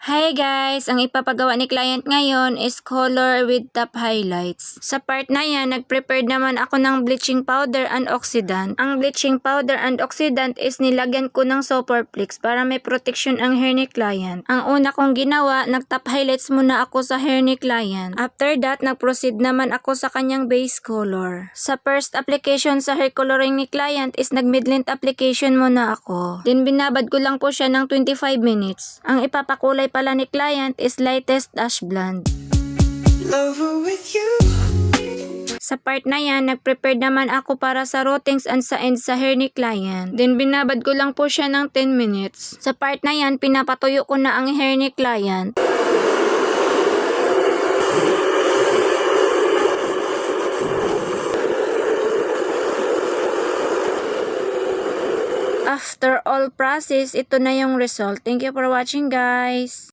Hi guys! Ang ipapagawa ni client ngayon is color with top highlights. Sa part na yan, nag-prepared naman ako ng bleaching powder and oxidant. Ang bleaching powder and oxidant is nilagyan ko ng Superflex para may protection ang hair ni client. Ang una kong ginawa, nag-top highlights muna ako sa hair ni client. After that, nag-proceed naman ako sa kanyang base color. Sa first application sa hair coloring ni client is nag-mid-length application muna ako. Then binabad ko lang po siya ng 25 minutes. Ang ipapakulay pala ni client is lightest ash blonde. Sa part na yan, nag-prepare naman ako para sa routings and sa ends sa hair ni client. Then binabad ko lang po siya ng 10 minutes. Sa part na yan, pinapatuyo ko na ang hair ni client. After all process, ito na yung result. Thank you for watching guys!